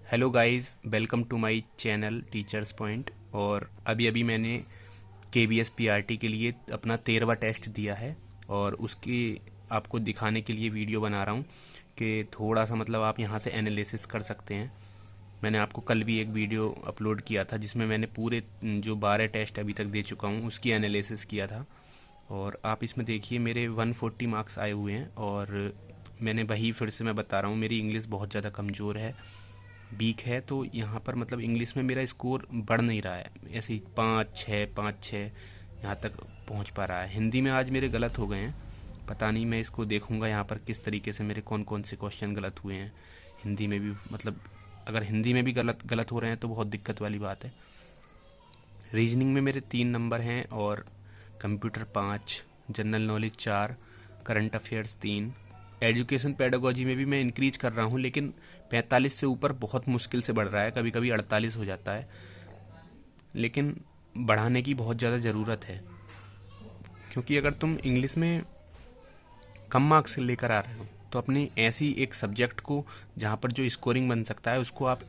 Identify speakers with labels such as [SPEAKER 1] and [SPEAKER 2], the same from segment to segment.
[SPEAKER 1] Hello guys, welcome to my channel teachers point. और अभी मैंने KBS PRT के लिए अपना 13वां टेस्ट दिया है और उसकी आपको दिखाने के लिए वीडियो बना रहा हूँ कि थोड़ा सा मतलब आप यहाँ से एनालिसिस कर सकते हैं। मैंने आपको कल भी एक वीडियो अपलोड किया था जिसमें मैंने पूरे जो 12 टेस्ट अभी तक दे चुका हूँ उसकी एनालिसिस किया था। और आप इसमें देखिए मेरे 140 मार्क्स आए हुए हैं। और मैंने वही फिर से मैं बता रहा हूँ, मेरी इंग्लिश बहुत ज़्यादा कमज़ोर है, वीक है। तो यहाँ पर मतलब इंग्लिश में मेरा स्कोर बढ़ नहीं रहा है, ऐसे ही 5-6 यहाँ तक पहुँच पा रहा है। हिंदी में आज मेरे गलत हो गए हैं, पता नहीं, मैं इसको देखूँगा यहाँ पर किस तरीके से मेरे कौन कौन से क्वेश्चन गलत हुए हैं। हिंदी में भी मतलब अगर हिंदी में भी गलत हो रहे हैं तो बहुत दिक्कत वाली बात है। रीजनिंग में मेरे 3 नंबर हैं और computer 5, general knowledge 4, current affairs 3। Education pedagogy में भी मैं इंक्रीज कर रहा हूँ, लेकिन 45 से ऊपर बहुत मुश्किल से बढ़ रहा है, कभी कभी 48 हो जाता है। लेकिन बढ़ाने की बहुत ज़्यादा ज़रूरत है, क्योंकि अगर तुम इंग्लिश में कम मार्क्स लेकर आ रहे हो तो अपने ऐसी एक सब्जेक्ट को जहाँ पर जो स्कोरिंग बन सकता है उसको आप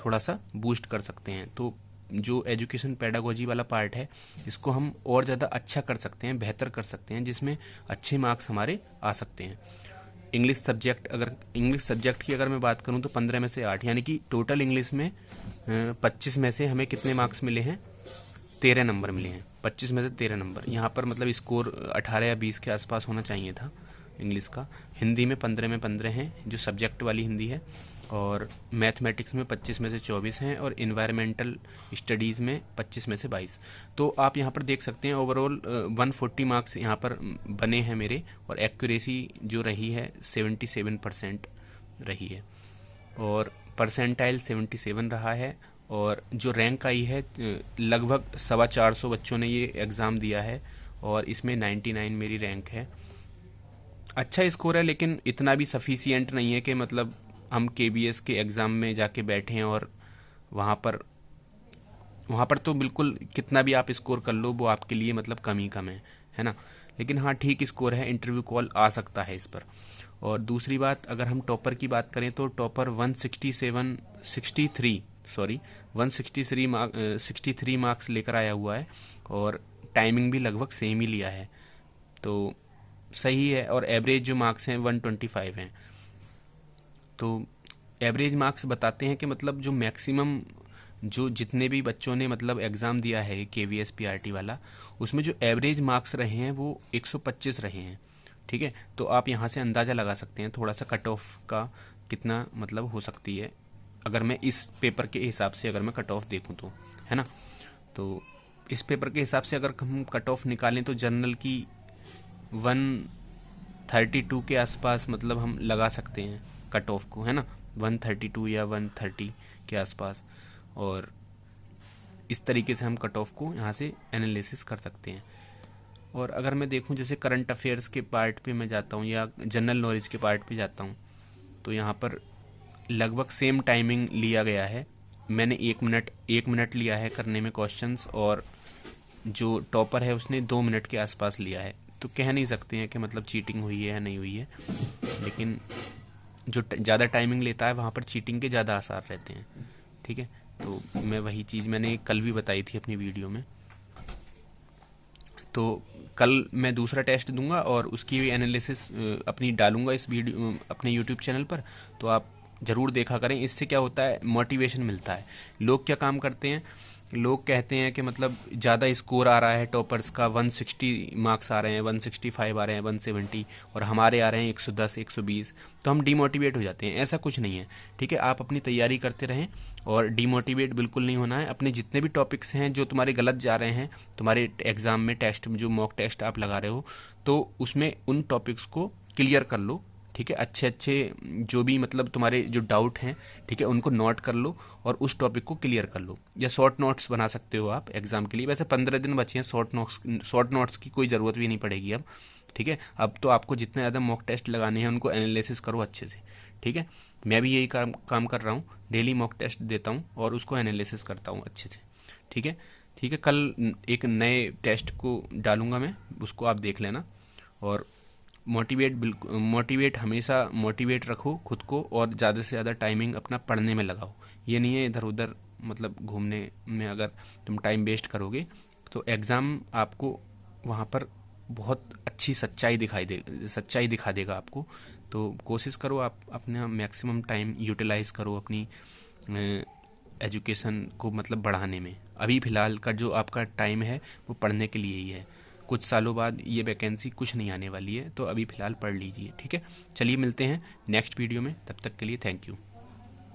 [SPEAKER 1] थोड़ा सा बूस्ट कर सकते हैं। तो जो एजुकेशन पेडागोजी वाला पार्ट है इसको हम और ज़्यादा अच्छा कर सकते हैं, बेहतर कर सकते हैं, जिसमें अच्छे मार्क्स हमारे आ सकते हैं। इंग्लिश सब्जेक्ट की अगर मैं बात करूं तो 15 में से 8, यानी कि टोटल इंग्लिश में 25 में से हमें कितने मार्क्स मिले हैं? 13 नंबर मिले हैं। 25 में से 13 नंबर, यहाँ पर मतलब स्कोर 18 या 20 के आसपास होना चाहिए था इंग्लिश का। हिंदी में 15 में 15 हैं, जो सब्जेक्ट वाली हिंदी है। और मैथमेटिक्स में 25 में से 24 हैं और इन्वायरमेंटल स्टडीज़ में 25 में से 22। तो आप यहाँ पर देख सकते हैं ओवरऑल 140 मार्क्स यहाँ पर बने हैं मेरे। और एक्यूरेसी जो रही है 77% रही है और परसेंटाइल 77 रहा है। और जो रैंक आई है लगभग 450 बच्चों ने ये एग्ज़ाम दिया है और इसमें 99 मेरी रैंक है। अच्छा स्कोर है, लेकिन इतना भी सफिशियंट नहीं है कि मतलब हम KBS के एग्ज़ाम में जाके बैठे हैं और वहाँ पर तो बिल्कुल कितना भी आप स्कोर कर लो वो आपके लिए मतलब कम ही कम है ना। लेकिन हाँ, ठीक स्कोर है, इंटरव्यू कॉल आ सकता है इस पर। और दूसरी बात, अगर हम टॉपर की बात करें तो टॉपर 163 मार्क्स लेकर आया हुआ है और टाइमिंग भी लगभग सेम ही लिया है, तो सही है। और एवरेज जो मार्क्स हैं 125 हैं। तो एवरेज मार्क्स बताते हैं कि मतलब जो मैक्सिमम जो जितने भी बच्चों ने मतलब एग्ज़ाम दिया है KVS PRT वाला, उसमें जो एवरेज मार्क्स रहे हैं वो 125 रहे हैं। ठीक है, तो आप यहाँ से अंदाज़ा लगा सकते हैं थोड़ा सा कट ऑफ का कितना मतलब हो सकती है, अगर मैं इस पेपर के हिसाब से अगर मैं कट ऑफ देखूँ तो, है ना। तो इस पेपर के हिसाब से अगर हम कट ऑफ निकालें तो जनरल की 132 के आसपास मतलब हम लगा सकते हैं कट ऑफ को, है ना, 132 या 130 के आसपास। और इस तरीके से हम कट ऑफ को यहाँ से एनालिसिस कर सकते हैं। और अगर मैं देखूँ जैसे करंट अफेयर्स के पार्ट पे मैं जाता हूँ या जनरल नॉलेज के पार्ट पे जाता हूँ, तो यहाँ पर लगभग सेम टाइमिंग लिया गया है। मैंने 1 मिनट लिया है करने में क्वेश्चंस, और जो टॉपर है उसने 2 मिनट के आसपास लिया है। तो कह नहीं सकते हैं कि मतलब चीटिंग हुई है या नहीं हुई है, लेकिन जो ज़्यादा टाइमिंग लेता है वहाँ पर चीटिंग के ज़्यादा आसार रहते हैं। ठीक है, तो मैं वही चीज़ मैंने कल भी बताई थी अपनी वीडियो में। तो कल मैं दूसरा टेस्ट दूंगा और उसकी भी एनालिसिस अपनी डालूंगा इस वीडियो अपने यूट्यूब चैनल पर, तो आप ज़रूर देखा करें। इससे क्या होता है, मोटिवेशन मिलता है। लोग क्या काम करते हैं, लोग कहते हैं कि मतलब ज़्यादा स्कोर आ रहा है टॉपर्स का, 160 मार्क्स आ रहे हैं, 165 आ रहे हैं, 170, और हमारे आ रहे हैं 110 120, तो हम डीमोटिवेट हो जाते हैं। ऐसा कुछ नहीं है। ठीक है, आप अपनी तैयारी करते रहें और डीमोटिवेट बिल्कुल नहीं होना है। अपने जितने भी टॉपिक्स हैं जो तुम्हारे गलत जा रहे हैं तुम्हारे एग्ज़ाम में, टेस्ट में, जो मॉक टेस्ट आप लगा रहे हो, तो उसमें उन टॉपिक्स को क्लियर कर लो। ठीक है, अच्छे जो भी मतलब तुम्हारे जो डाउट हैं, ठीक है, उनको नोट कर लो और उस टॉपिक को क्लियर कर लो। या शॉर्ट नोट्स बना सकते हो आप एग्ज़ाम के लिए। वैसे 15 दिन बचे हैं, शॉर्ट नोट्स की कोई ज़रूरत भी नहीं पड़ेगी अब। ठीक है, अब तो आपको जितने ज़्यादा मॉक टेस्ट लगाने हैं उनको एनालिसिस करो अच्छे से। ठीक है, मैं भी यही काम कर रहा हूँ, डेली मॉक टेस्ट देता हूँ और उसको एनालिसिस करता हूँ अच्छे से। ठीक है, ठीक है, कल एक नए टेस्ट को डालूंगा मैं, उसको आप देख लेना। और मोटिवेट हमेशा मोटिवेट रखो खुद को, और ज़्यादा से ज़्यादा टाइमिंग अपना पढ़ने में लगाओ। ये नहीं है इधर उधर मतलब घूमने में अगर तुम टाइम वेस्ट करोगे तो एग्ज़ाम आपको वहाँ पर बहुत अच्छी सच्चाई दिखा देगा आपको। तो कोशिश करो आप अपना मैक्सिमम टाइम यूटिलाइज़ करो अपनी एजुकेशन को मतलब बढ़ाने में। अभी फ़िलहाल का जो आपका टाइम है वो पढ़ने के लिए ही है। कुछ सालों बाद ये वैकेंसी कुछ नहीं आने वाली है, तो अभी फ़िलहाल पढ़ लीजिए, ठीक है। चलिए मिलते हैं नेक्स्ट वीडियो में, तब तक के लिए थैंक यू।